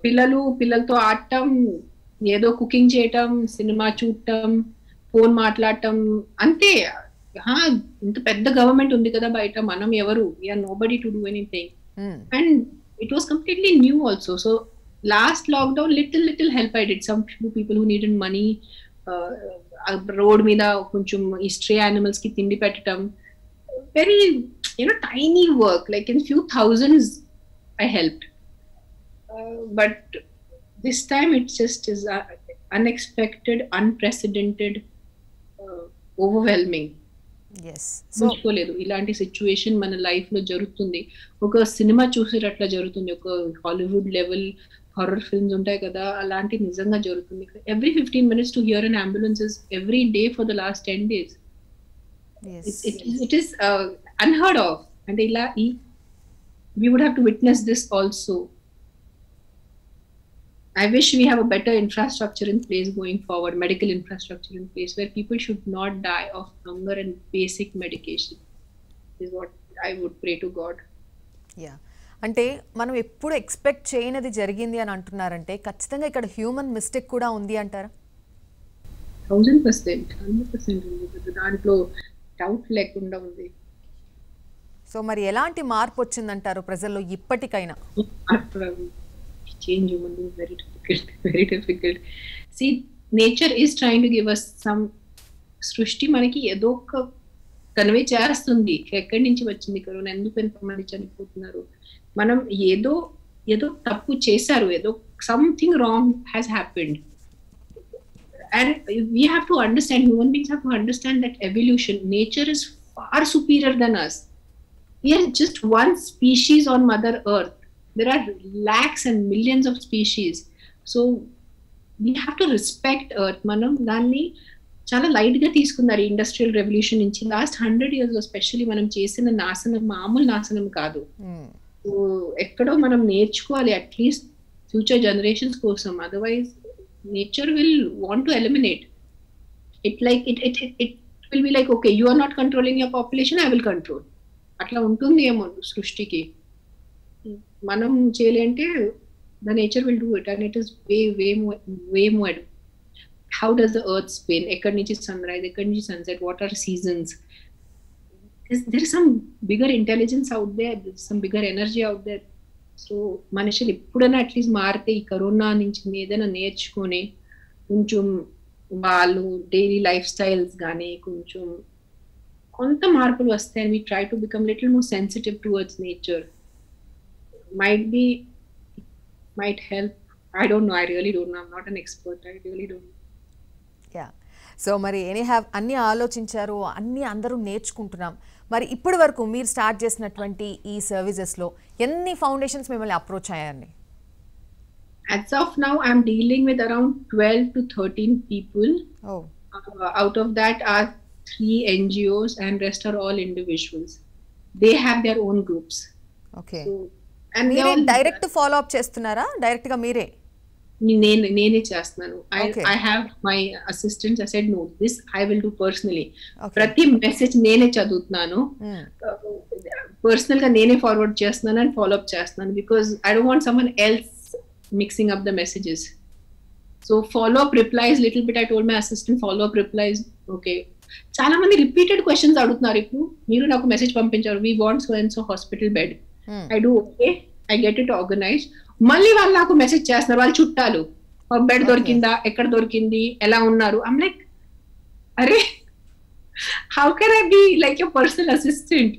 పిల్లలతో ఆడటం, ఏదో కుకింగ్ చేయటం, సినిమా చూడటం, ఫోన్ మాట్లాడటం, అంతే. ఇంత పెద్ద గవర్నమెంట్ ఉంది కదా బయట, మనం ఎవరు? we are nobody to do anything. And it was completely new also. So last lockdown, little help I did. Some few people who needed money, road మీద కొంచెం ఈ stray animals కి తిండి పెట్టడం, very tiny work, like in few thousands I helped. But this time it just is unexpected, unprecedented, overwhelming. చూసుకోలేదు ఇలాంటి situation మన life లో జరుగుతుంది. ఒక సినిమా చూసేటట్లా జరుగుతుంది. ఒక హాలీవుడ్ లెవెల్ హారర్ ఫిల్మ్స్ ఉంటాయి కదా, అలాంటి నిజంగా జరుగుతుంది. Every 15 minutes to hear an ambulance is every day for the last 10 days. It is unheard of. And we would have to witness this also. I wish we have a better infrastructure in place going forward, medical infrastructure in place, where people should not die of hunger and basic medication, is what I would pray to God. Yeah. అంటే మనం ఎప్పుడు expect చేయనిది జరిగింది అని అంటున్నారంటే ఖచ్చితంగా ఇక్కడ human mistake కూడా ఉంది అంటారా? 100% ఉంది, దాంట్లో డౌట్ లేకుండా ఉంది. సో మరి ఎలాంటి మార్పు వచ్చిందంటారు ప్రజల్లో ఇప్పటికైనా? Change human beings very difficult. See, nature is trying to give us some. సృష్టి మనకి ఏదో ఒక కన్వే చేస్తుంది, ఎక్కడి నుంచి వచ్చింది కరోనా, ఎందుకు ఎంతమంది చనిపోతున్నారు, మనం ఏదో తప్పు చేశారు, ఏదో something wrong has happened. And we have to understand, human beings have to understand that evolution, nature is far superior than us. We are just one species on Mother Earth. There are lakhs and millions of species. So we have to respect Earth. మనం దాన్ని చాలా light గా తీసుకున్నారు industrial revolution నుంచి. Last 100 years especially మనం చేసిన నాశనం మామూలు నాశనం కాదు. సో ఎక్కడో మనం నేర్చుకోవాలి అట్లీస్ట్ ఫ్యూచర్ జనరేషన్స్ కోసం, otherwise nature will want to eliminate it. Like it will be like, okay, you are not controlling your population, I will control. అట్లా ఉంటుంది ఏమో సృష్టికి. మనం చేయాలంటే the nature will do it, and it is way more. How does the earth spin? ekkadi nunchi sunrise, ekkadi nunchi sunset, what are seasons? There is some bigger intelligence out there, there's some bigger energy out there. So manushyulu eppudana at least maarte ee corona nunchi ఏదైనా నేర్చుకొని కొంచెం వాళ్ళు daily life styles గానీ కొంచెం కొంత మార్పులు వస్తాయి. we try to become little more sensitive towards nature. Might help. I don't know. I really don't know. I'm not an expert. I really don't know. Yeah. So మరి అన్ని ఆలోచించారు, అన్ని అందరూ నేర్చుకుంటున్నాం. మరి ఇప్పటి వరకు మీరు స్టార్ట్ చేసినటువంటి ఈ సర్వీసెస్లో ఎన్ని ఫౌండేషన్స్ మిమ్మల్ని అప్రోచ్ అయ్యాయండి? As of now, I'm dealing with around 12 to 13 people. Oh. Out of that are 3 NGOs and rest are all individuals. They have their own groups. Okay. So, మీరే డైరెక్ట్ ఫాలో అప్ చేస్తున్నారా? Direct గా మీరే? నేనే చేస్తున్నాను. I have my assistants. I said no, this I will do personally. ప్రతి message నేనే చదువుతున్నాను, personal గా నేనే ఫార్వర్డ్ చేస్తున్నాను అండ్ ఫాలో అప్ చేస్తున్నాను, because I don't want someone else mixing up the messages. So follow up replies little bit I told my assistant, follow up replies. Okay, చాలా మంది repeated questions అడుగుతున్నారు. ఇప్పుడు మీరు నాకు మెసేజ్ పంపించారు, we want so and so hospital bed. I do, okay, I get it organized. మళ్ళీ వాళ్ళు నాకు మెసేజ్ చేస్తున్నారు, వాళ్ళ చుట్టాలు, బెడ్ దొరికిందా, ఎక్కడ దొరికింది, ఎలా ఉన్నారు. I'm like, అరే, how can I be like your personal assistant?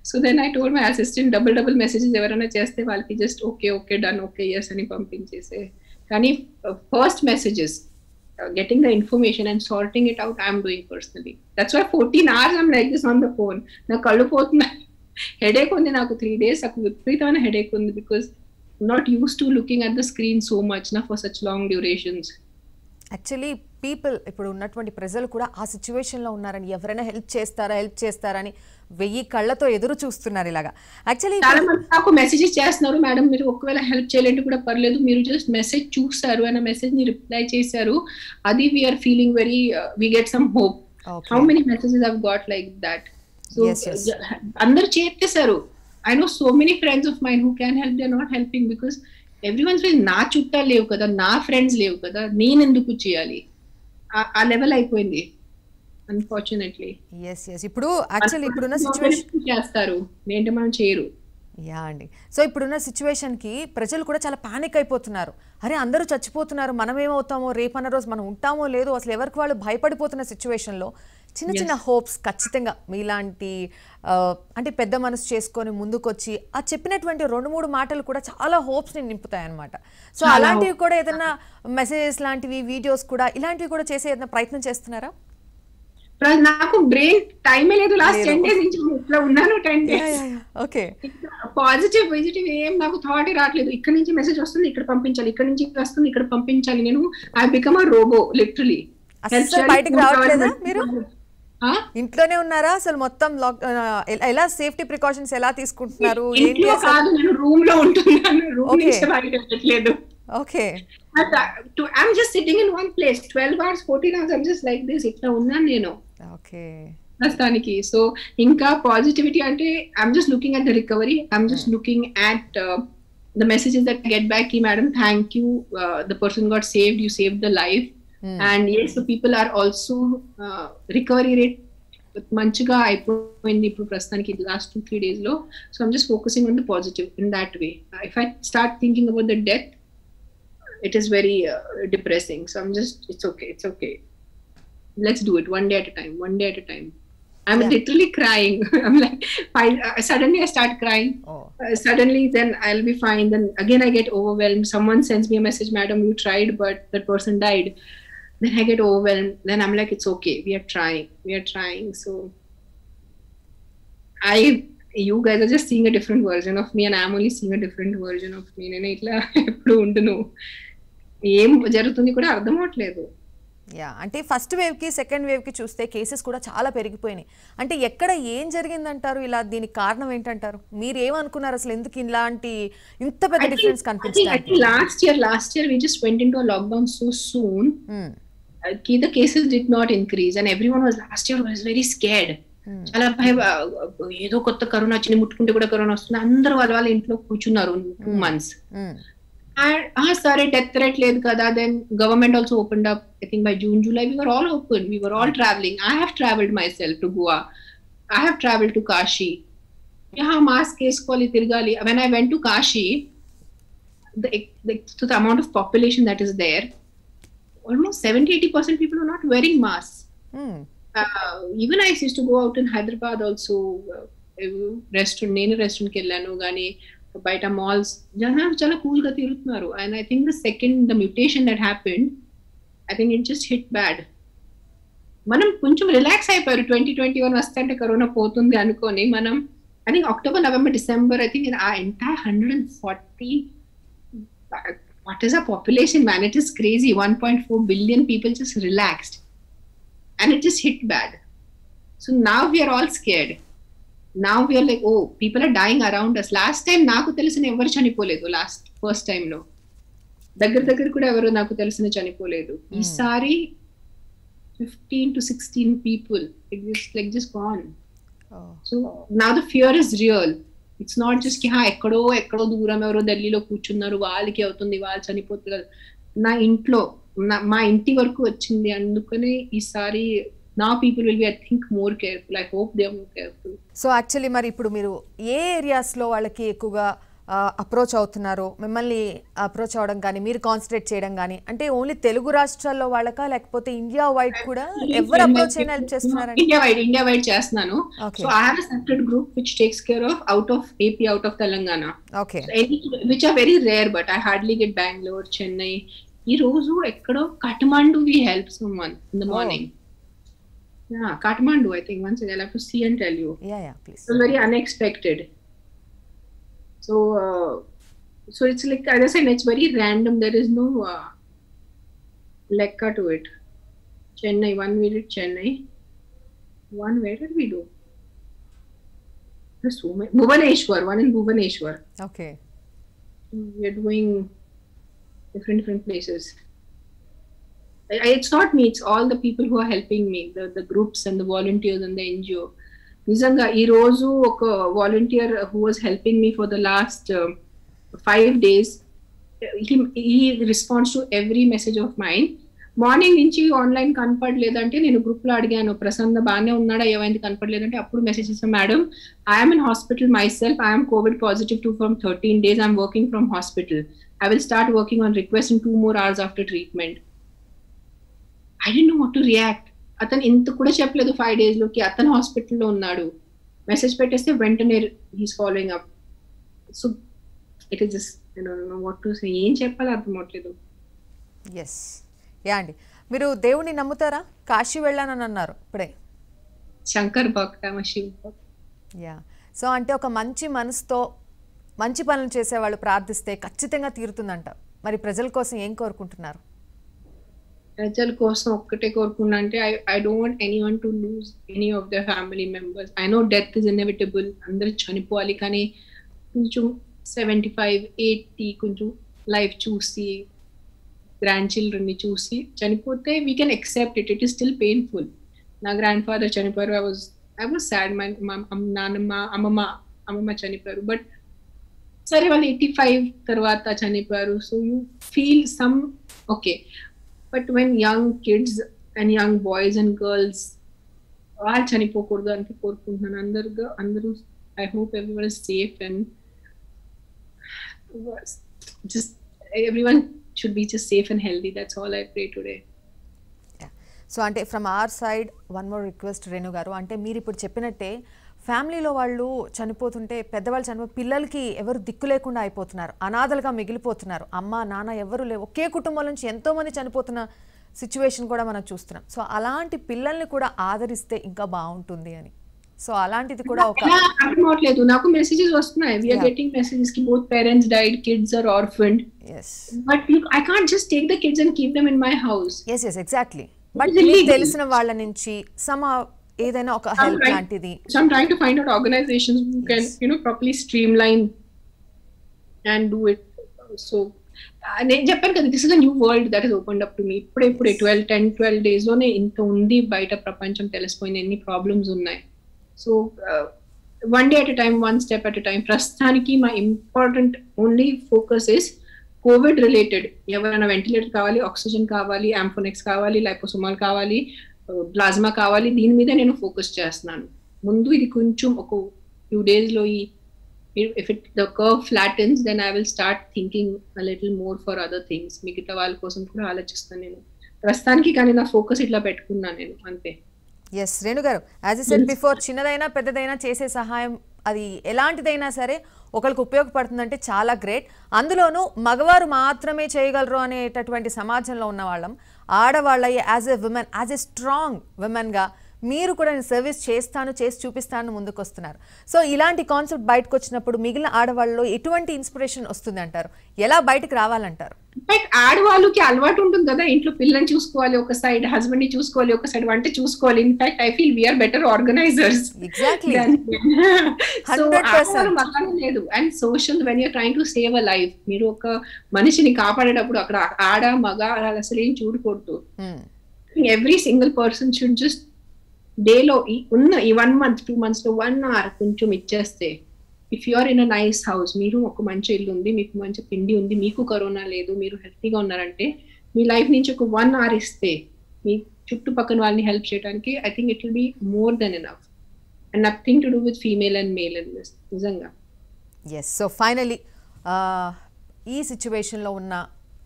So then I told my assistant double messages ఎవరైనా చేస్తే వాళ్ళకి just okay done, okay yes అని పంపించేసే. కానీ first messages, getting the information and sorting it out, I'm doing personally. That's why 14 hours I'm like this on the phone. నా కళ్ళు పోతున్నాయి, headache ఉంది నాకు 3 days, నాకు విపరీతమైన హెడేక్ ఉంది, because not used to looking at the screen so much na for such long durations. Actually people ఇప్పుడు ఉన్నటువంటి ప్రజలు కూడా ఆ సిచ్యువేషన్ లో ఉన్నారని, ఎవరైనా హెల్ప్ చేస్తారని 1000 కళ్ళతో ఎదురు చూస్తున్నారు ఇలాగా. యాక్చువల్లీ చాలా మంది నాకు మెసేజెస్ చేస్తున్నారు, మేడం మీరు ఒకవేళ హెల్ప్ చేయలేంటే కూడా పర్లేదు, మీరు జస్ట్ మెసేజ్ చూస్తారు అండ్ ఆ మెసేజ్ ని రిప్లై చేశారు, అది we are feeling very we get some hope. Okay. How many messages I've got like that? So yes. అందరూ చేస్తారు. I know so many friends of mine who can help, they're not helping because everyone's feeling నా చుట్టాలు లేవు కదా, నా friends లేవు కదా, నేను ఎందుకు చేయాలి, ఆ లెవెల్ అయిపోయింది అన్ఫార్చునేట్లీ. yes ఇప్పుడు యాక్చువల్లీ ఇప్పుడున్న సిచ్యువేషన్ చేస్తారు, ఏంటంటే మనం చేయరు. యా అండి. సో ఇప్పుడున్న సిచ్యువేషన్కి ప్రజలు కూడా చాలా పానిక్ అయిపోతున్నారు. అరే అందరూ చచ్చిపోతున్నారు, మనం ఏమవుతామో, రేపన్న రోజు మనం ఉంటామో లేదో, అసలు ఎవరికి వాళ్ళు భయపడిపోతున్న సిచ్యువేషన్లో చిన్న హోప్స్ ఖచ్చితంగా మీలాంటి అంటే పెద్ద మనసు చేసుకొని ముందుకొచ్చి ఆ చెప్పినటువంటి 2-3 మాటలు కూడా చాలా హోప్స్ని నింపుతాయి అన్నమాట. సో అలాంటివి కూడా ఏదైనా మెసేజెస్ లాంటివి, వీడియోస్ కూడా ఇలాంటివి కూడా చేసే ఏదైనా ప్రయత్నం చేస్తున్నారా? నాకు బ్రెయిన్ టైమే లేదు లాస్ట్ 10 days నుంచి ఇట్లా ఉన్నాను 10 days. ఓకే, పాజిటివ్ ఏం నాకు థాట్ రావట్లేదు. ఇక్కడ నుంచి మెసేజ్ వస్తుంది ఇక్కడ పంపించాలి, ఇక్కడ నుంచి వస్తుంది ఇక్కడ పంపించాలి. నేను I become a robot literally. అసలు బయటికి రావట్లేదా మీరు? ఇంట్లోనే ఉన్నారా అసలు? మొత్తం ఎలా సేఫ్టీ ప్రికాషన్స్ ఎలా తీసుకుంటున్నారు? ఇంట్లో కాదు, నేను రూమ్ లో ఉంటున్నాను. రూమ్ నుంచి బయట వెళ్ళట్లేదు. Okay, I'm just sitting in one place 12 hours 14 hours I'm just like this. ఇట్లా ఉన్నాను నేను. ఓకే, ప్రస్తుతానికి. సో ఇంకా పాజిటివిటీ అంటే I'm just looking at the recovery. I'm just looking at the messages that get back. Madam, thank you. The person got saved. You saved the life. And yes, the people are also recovery rate మంచిగా అయిపోయింది ఇప్పుడు ప్రస్తుతానికి last 2-3 days లో. So I'm just focusing on the positive in that way. If I start thinking about the death, it is very depressing. So I'm just, it's okay. Let's do it one day at a time. I'm literally crying. I'm like, suddenly I start crying. Suddenly then I'll be fine. Then again I get overwhelmed. Someone sends me a message, madam, you tried, but that person died. Then I get overwhelmed. Then I'm like, it's okay. We are trying. So you guys are just seeing a different version of me and I'm only seeing a different version of me. నేను ఇట్లా ఎప్పుడు ఉండను. ఏం జరుగుతుంది కూడా అర్థం అవట్లేదు. అంటే ఫస్ట్ వేవ్ కి సెకండ్ వేవ్ కి చూస్తే కేసెస్ కూడా చాలా పెరిగిపోయినాయి. అంటే ఎక్కడ ఏం జరిగిందంటారు? ఇలా దీనికి కారణం ఏంటంటారు? మీరు ఏమనుకున్నారు అసలు? ఎందుకు ఇలాంటి ఇంత పెద్ద డిఫరెన్స్ కనిపించింది? Last year we just went into a lockdown so soon. The cases did not increase and everyone last year was very scared. చాలా ఏదో కొత్త కరోనా వచ్చింది, ముట్టుకుంటే కూడా కరోనా వస్తుంది, అందరూ వాళ్ళ ఇంట్లో కూర్చున్నారు 2 months. సరే డెత్ రేట్ లేదు కదా. Then government also opened up. I think by June, July we were all open. We were all traveling. I have traveled myself to Goa. I have traveled to Kashi. Mask వేసుకోవాలి, తిరగాలి. When I went to Kashi, the amount of population that is there, almost 70-80% people are not wearing masks. Even I used to go out in Hyderabad also, నేను రెస్టారెంట్కి వెళ్ళాను కానీ బయట malls జనాలు చాలా cool గా తిరుగుతున్నారు. And I think the mutation that happened, I think it just hit bad. మనం కొంచెం రిలాక్స్ అయిపోయారు 2021 వస్తుంటే కరోనా పోతుంది అనుకొని. మనం I think October, November, December, I think in our entire 140, what is our population, man? It is crazy. 1.4 billion people just relaxed and it just hit bad. So now we are all scared. Now we are like, oh, people are dying around us. Last time నాకు తెలిసిన ఎవరు చనిపోలేదు. First time లో దగ్గర కూడా ఎవరు నాకు తెలిసిన చనిపోలేదు. ఈసారి 15 to 16 people just gone. So now the fear is real. It's not just ఎక్కడో దూరం ఎవరో ఢిల్లీలో కూర్చున్నారు, వాళ్ళకి అవుతుంది, వాళ్ళు చనిపోతున్నారు. నా ఇంట్లో మా ఇంటి వరకు వచ్చింది. అందుకనే ఈసారి now people will be, I think, more careful. I hope they are more careful. So actually మరి ఇప్పుడు మీరు ఏ ఏరియాస్ లో వాళ్ళకి ఎక్కువగా అప్రోచ్ అవుతున్నారు? మిమ్మల్ని అప్రోచ్ అవడం కానీ మీరు కాన్సన్ట్రేట్ చేయడం కానీ అంటే ఓన్లీ తెలుగు రాష్ట్రాల్లో వాళ్ళకా లేకపోతే ఇండియా వైడ్ కూడా ఎవరు అప్రోచ్ అయినా హెల్ప్ చేస్తున్నారండి? ఇండియా వైడ్ చేస్తున్నాను. So I have a separate group which takes care of out of AP, out of Telangana. Okay. So which are very rare, but I hardly get Bangalore, Chennai. ఈ రోజు ఎక్కడో Kathmandu we help someone in the morning. Yeah, Kathmandu, I think once I'll have to see and tell you. Yeah, please. It was very unexpected. So it's like, as I said, it's very random. There is no lekka to it. Chennai, one we did Chennai. One, where did we do? There's so many. Bhubaneswar, one in Bhubaneswar. Okay. We're doing different places. It's not me, it's all the people who are helping me, the groups and the volunteers and the NGO. నిజంగా ఈ రోజు ఒక volunteer who was helping me for the last 5 days, he responds to every message of mine. Morning నుంచి online కనపడలేదంటే నేను group లో అడిగాను, ప్రసన్న బాగానే ఉన్నాడా, ఏమైంది కనపడలేదంటే అప్పుడు మెసేజ్ చేసాను, madam I'm in hospital my self, I'm Covid positive from 13 days, I'm working from hospital, I will start working on request in 2 more hours after treatment. I didn't know what to react. అతను ఇంత కూడా చెప్పలేదు 5 days లోకి అతను హాస్పిటల్లో ఉన్నాడు. Message పెట్టేస్తే వెంటనే he's following up. So it is just I don't know what to say. ఏం చెప్పాలో అర్థం అవట్లేదు. ఎస్ యా అండి, మీరు దేవుని నమ్ముతారా? కాశీ వెళ్ళానని అన్నారు ఇప్పుడే. శంకర్ భక్త, మా శివ భక్త. యా, సో అంటే ఒక మంచి మనసుతో మంచి పనులు చేసేవాళ్ళు ప్రార్థిస్తే ఖచ్చితంగా తీరుతుందంట. మరి ప్రజల కోసం ఏం కోరుకుంటున్నారు? ప్రజల కోసం ఒక్కటే కోరుకున్నా అంటే I don't want anyone to lose any of the family members. I know death is inevitable, అందరూ చనిపోవాలి, కానీ కొంచెం 75-80 కొంచెం లైఫ్ చూసి, గ్రాండ్ చిల్డ్రన్ని చూసి చనిపోతే we can accept it. It is still painful. నా గ్రాండ్ ఫాదర్ చనిపోయారు, ఐ వాజ్ సాడ్. మా నాన్నమ్మ అమ్మమ్మ చనిపోయారు, బట్ సరే వాళ్ళు 85 తర్వాత చనిపోయారు, so you feel some okay. But when young kids and young boys and girls వాళ్ళు చనిపోకూడదు అని కోరుకుంటున్నాను. అందరూ I hope everyone is safe and just everyone should be just safe and healthy. That's all I pray today. So అంటే from our side one more request Renu గారు, అంటే మీరు ఇప్పుడు చెప్పినట్టే ఫ్యామిలీలో వాళ్ళు చనిపోతుంటే, పెద్దవాళ్ళు చనిపోయి పిల్లలకి ఎవరు దిక్కు లేకుండా అయిపోతున్నారు, అనాథలుగా మిగిలిపోతున్నారు, అమ్మ నాన్న ఎవరు లేవు, ఒకే కుటుంబం నుంచి ఎంతోమంది చనిపోతున్న సిచ్యువేషన్ కూడా మనం చూస్తున్నాం. సో అలాంటి పిల్లల్ని కూడా ఆదరిస్తే ఇంకా బాగుంటుంది అని. సో అలాంటిది కూడా ఒక అర్థమవట్లేదు నాకు. మెసేజెస్ వస్తున్నాయి, we are getting messages ki both parents died, kids are orphaned. yes but I can't just take the kids and keep them in my house. yes exactly. But మీకు తెలిసిన వాళ్ళ నుంచి ఏదైనా ఒక హెల్ప్ లాంటిది. So I'm trying to find out organizations who can properly streamline and do it. So నేను చెప్పాను కదా, this is a new world that is opened up to me. ఇప్పుడే 10-12 days లోనే ఇంత ఉంది బయట, ప్రపంచం తెలిసిపోయింది, ఎన్ని ప్రాబ్లమ్స్ ఉన్నాయి. So one day at a time, one step at a time. ప్రస్తుతానికి మా important only focus is Covid related. ఎవరైనా వెంటిలేటర్ కావాలి, ఆక్సిజన్ కావాలి, యాంఫోనెక్స్ కావాలి, లైపోసోమాల్ కావాలి, ప్లాజ్మా కావాలి, దీని మీద నేను ఫోకస్ చేస్తున్నాను. ముందు ఇది కొంచెం ఒక few days లో if the curve flattens, then I will start thinking a little more for other things. మిగతా వాళ్ళ కోసం కూడా ఆలోచిస్తాను నేను ప్రస్తుతానికి, కానీ నా ఫోకస్ ఇట్లా పెట్టుకున్నాను నేను అంతే. ఎస్ రేణు గారు, యాజ్ యు సెడ్ బిఫోర్, చిన్నదైనా పెద్దదైనా చేసే సహాయం అది ఎలాంటిదైనా సరే ఒకరికి ఉపయోగపడుతుందంటే చాలా గ్రేట్. అందులోనూ మగవారు మాత్రమే చేయగలరు అనేటటువంటి సమాజంలో ఉన్న వాళ్ళం, ఆడవాళ్ళ as a women, as a strong విమెన్గా మీరు కూడా నేను సర్వీస్ చేసి చూపిస్తాను ముందుకు వస్తున్నారు. సో ఇలాంటి కాన్సెప్ట్ బయటకు వచ్చినప్పుడు మిగిలిన ఆడవాళ్ళలో ఎటువంటి ఇన్స్పిరేషన్ వస్తుంది అంటారు? ఎలా బయటకు రావాలంటారు? ఆడవాళ్ళకి అలవాటు ఉంటుంది కదా, ఇంట్లో పిల్లల్ని చూసుకోవాలి ఒక సైడ్, హస్బెండ్ ని చూసుకోవాలి ఒక సైడ్, వంట చూసుకోవాలి. In fact I feel we are better organizers. Exactly, లేదు. And social, when you're trying to save a life, మీరు ఒక మనిషిని కాపాడేటప్పుడు అక్కడ ఆడ మగ అసలు ఏం చూడకూడదు. Every single person should just డేలో ఉన్న ఈ 1 month 2 months లో 1 hour కొంచెం ఇచ్చేస్తే, if you are in a nice house, మీరు ఒక మంచి ఇల్లు ఉంది, మీకు మంచి తిండి ఉంది, మీకు కరోనా లేదు, మీరు హెల్తీగా ఉన్నారంటే, మీ లైఫ్ నుంచి ఒక 1 hour ఇస్తే మీ చుట్టుపక్కల వాళ్ళని హెల్ప్ చేయడానికి, I think it will be more than enough. And nothing to do with female and male in this, నిజంగా. ఎస్, సో ఫైనలీ ఈ సిచ్యువేషన్లో ఉన్న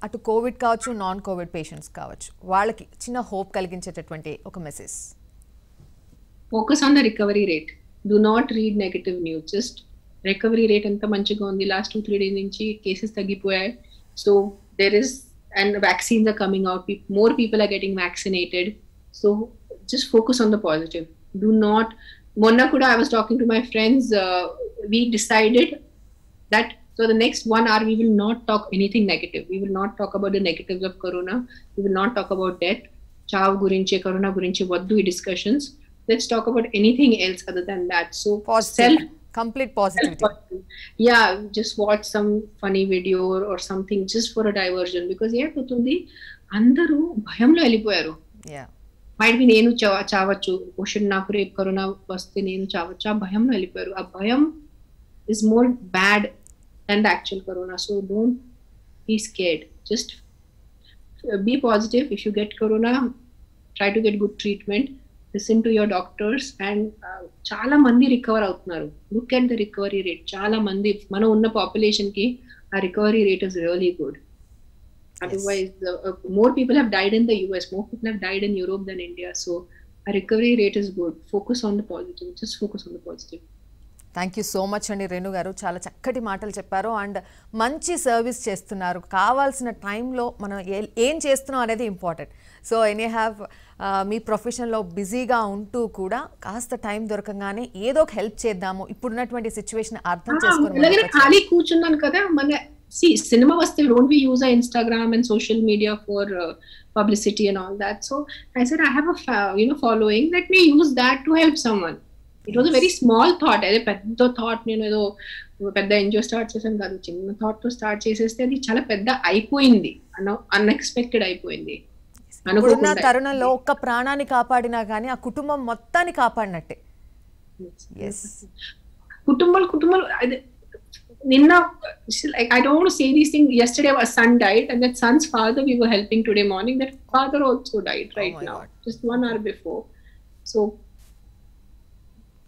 అటు కోవిడ్ కావచ్చు, నాన్ కోవిడ్ పేషెంట్స్ కావచ్చు, వాళ్ళకి చిన్న హోప్ కలిగించేటటువంటి ఒక message. Focus on the recovery rate. Do not read negative news. Just recovery rate anta manchiga undi. Last 2-3 days nunchi cases tagipoyayi. So there is, and vaccines are coming out. More people are getting vaccinated. So just focus on the positive. Do not. Monna kuda I was talking to my friends. We decided that for the next 1 hour we will not talk anything negative. We will not talk about the negatives of corona. We will not talk about death. Chav gurinchi, corona gurinchi vaddu ee discussions. Let's talk about anything else other than that. So complete positivity. Yeah, just watch some funny video or something just for a diversion, because ఏమవుతుంది, అందరూ భయంలో వెళ్ళిపోయారు. Might be నేను చావచ్చు, question నాకు రేపు corona వస్తే నేను చావచ్చు, ఆ భయంలో వెళ్ళిపోయారు. ఆ భయం is more bad than the actual corona. So don't be scared. Just be positive. If you get corona, try to get good treatment. Listen to your doctors, and చాలా మంది రికవర్ అవుతున్నారు. Look at the recovery rate. చాలా మంది మనం ఉన్న population కి ఆ recovery rate is really good. Otherwise more people have died in the US, more people have died in Europe than India. So ఆ recovery rate is good. Focus on the positive. Just focus on the positive. Thank you so much అండి రేణు గారు, చాలా చక్కటి మాటలు చెప్పారు and మంచి service చేస్తున్నారు. కావాల్సిన టైంలో మనం ఏం చేస్తున్నాం అనేది ఇంపార్టెంట్. సో ఎనీ హ్యావ్ మీ ప్రొఫెషన్లో బిజీగా ఉంటూ కూడా కాస్త టైం దొరకగానే ఏదో ఒక హెల్ప్ చేద్దాము, ఇప్పుడున్నటువంటి సిచ్యువేషన్ అర్థం చేసుకుని. ఖాళీ కూర్చున్నాను కదా, మన సినిమా వస్తే don't we use our Instagram and social media for publicity and all that. So I said I have a following, let me use that to help someone. It was a very small thought. అదే పెద్ద thought, నేను ఏదో పెద్ద NGO start చేశాను కాదు, చిన్న thought తో start చేసేస్తే అది చాలా పెద్ద అయిపోయింది, అన్ఎక్స్పెక్టెడ్ అయిపోయింది. అనుకున్న తరుణంలో ఒక్క ప్రాణాన్ని కాపాడినా కానీ ఆ కుటుంబం మొత్తాన్ని కాపాడినట్టే. కుటుంబాలు నిన్న, like I don't want to say these things. Yesterday our son died and that son's father we were helping today morning, that father also died right now, just 1 hour before. So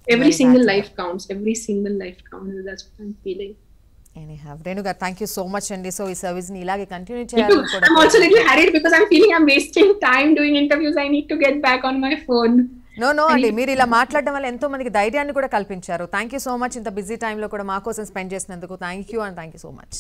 every single life counts, that's what I'm feeling. Anyhow, Renu garu, thank you so much andi. So ee service ni ilage continue cheyalani kuda. I'm also a little harried because I'm feeling I'm wasting time doing interviews. I need to get back on my phone. No అండి, మీరు ఇలా మాట్లాడడం వల్ల ఎంతో మందికి ధైర్యాన్ని కూడా కల్పించారు. థ్యాంక్ యూ సో మచ్, ఇంత బిజీ టైంలో కూడా మా కోసం స్పెండ్ చేసినందుకు thank you and thank you so much.